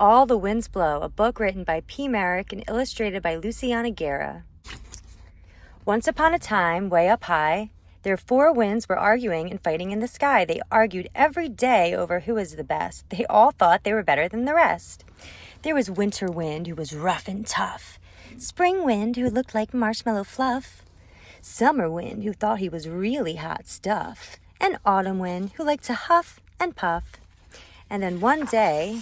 All the Winds Blow, a book written by P Maric and illustrated by Luciana Guerra. Once upon a time, way up high, their four winds were arguing and fighting in the sky. They argued every day over who was the best. They all thought they were better than the rest. There was Winter Wind, who was rough and tough. Spring Wind, who looked like marshmallow fluff. Summer Wind, who thought he was really hot stuff. And Autumn Wind, who liked to huff and puff. And then one day,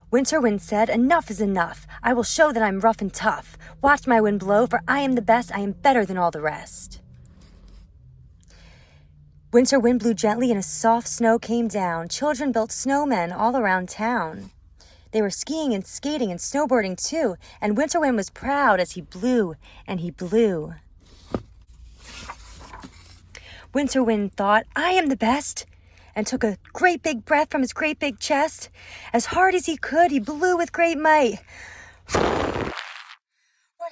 Winter Wind said, "Enough is enough. I will show that I'm rough and tough. Watch my wind blow, for I am the best. I am better than all the rest." Winter Wind blew gently and a soft snow came down. Children built snowmen all around town. They were skiing and skating and snowboarding too, and Winter Wind was proud as he blew and he blew. Winter Wind thought, "I am the best," and took a great big breath from his great big chest. As hard as he could, he blew with great might. What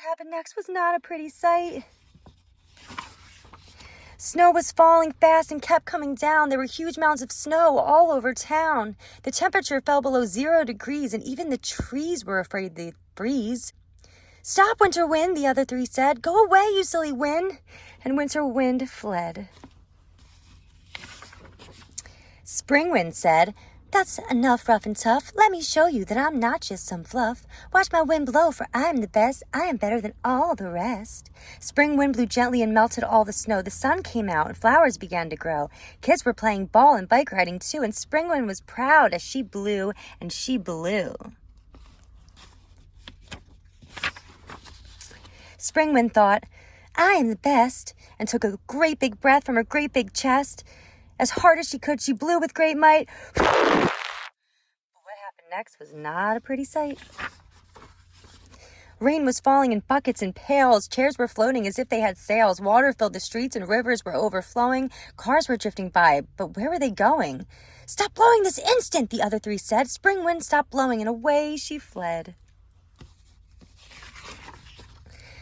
happened next was not a pretty sight. Snow was falling fast and kept coming down. There were huge mounds of snow all over town. The temperature fell below 0 degrees, and even the trees were afraid they'd freeze. "Stop, Winter Wind," the other three said. "Go away, you silly wind." And Winter Wind fled. Spring Wind said, "That's enough, rough and tough. Let me show you that I'm not just some fluff. Watch my wind blow, for I'm the best. I am better than all the rest." Spring Wind blew gently and melted all the snow. The sun came out and flowers began to grow. Kids were playing ball and bike riding too, and Spring Wind was proud as she blew and she blew. Spring Wind thought, "I am the best," and took a great big breath from her great big chest. As hard as she could, she blew with great might. But what happened next was not a pretty sight. Rain was falling in buckets and pails. Chairs were floating as if they had sails. Water filled the streets and rivers were overflowing. Cars were drifting by, but where were they going? "Stop blowing this instant," the other three said. Spring Wind stopped blowing, and away she fled.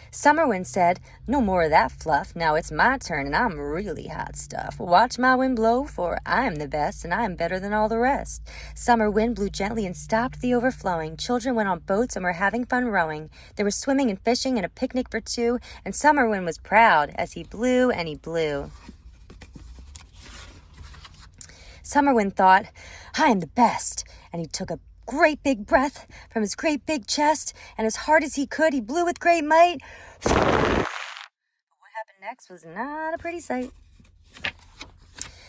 Summer Wind said, "No more of that fluff. Now it's my turn, and I'm really hot stuff. Watch my wind blow, for I'm the best, and I'm better than all the rest." Summer Wind blew gently and stopped the overflowing. Children went on boats and were having fun rowing. There was swimming and fishing and a picnic for two, and Summer Wind was proud as he blew and he blew. Summer Wind thought, "I am the best," and he took a great big breath from his great big chest, and as hard as he could, he blew with great might. But what happened next was not a pretty sight.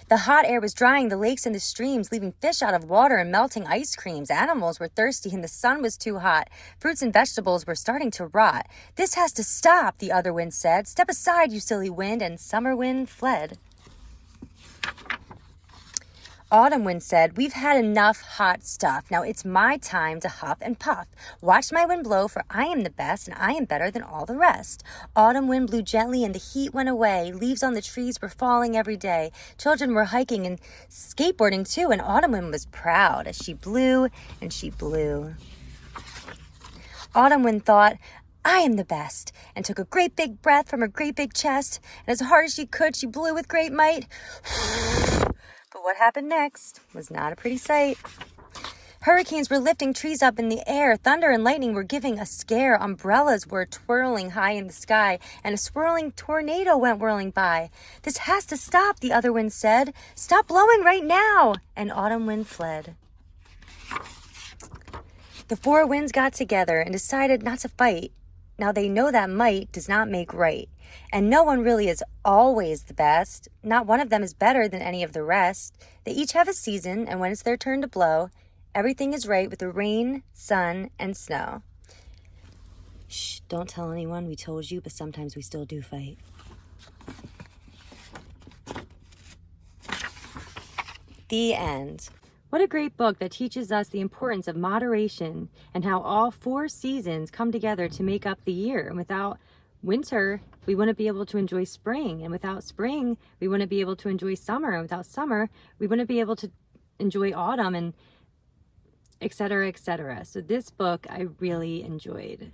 The hot air was drying the lakes and the streams, leaving fish out of water and melting ice creams. Animals were thirsty and the sun was too hot. Fruits and vegetables were starting to rot. "This has to stop," the other wind said. "Step aside, you silly wind," and Summer Wind fled. Autumn Wind said, "We've had enough hot stuff. Now it's my time to huff and puff. Watch my wind blow, for I am the best, and I am better than all the rest." Autumn Wind blew gently, and the heat went away. Leaves on the trees were falling every day. Children were hiking and skateboarding too, and Autumn Wind was proud as she blew and she blew. Autumn Wind thought, "I am the best," and took a great big breath from her great big chest, and as hard as she could, she blew with great might. But what happened next was not a pretty sight. Hurricanes were lifting trees up in the air. Thunder and lightning were giving a scare. Umbrellas were twirling high in the sky, and a swirling tornado went whirling by. "This has to stop," the other wind said. "Stop blowing right now," and Autumn Wind fled. The four winds got together and decided not to fight. Now they know that might does not make right. And no one really is always the best. Not one of them is better than any of the rest. They each have a season, and when it's their turn to blow, everything is right with the rain, sun, and snow. Shh, don't tell anyone we told you, but sometimes we still do fight. The end. What a great book that teaches us the importance of moderation and how all four seasons come together to make up the year. And without winter, we wouldn't be able to enjoy spring. And without spring, we wouldn't be able to enjoy summer. And without summer, we wouldn't be able to enjoy autumn, and et cetera, et cetera. So this book I really enjoyed.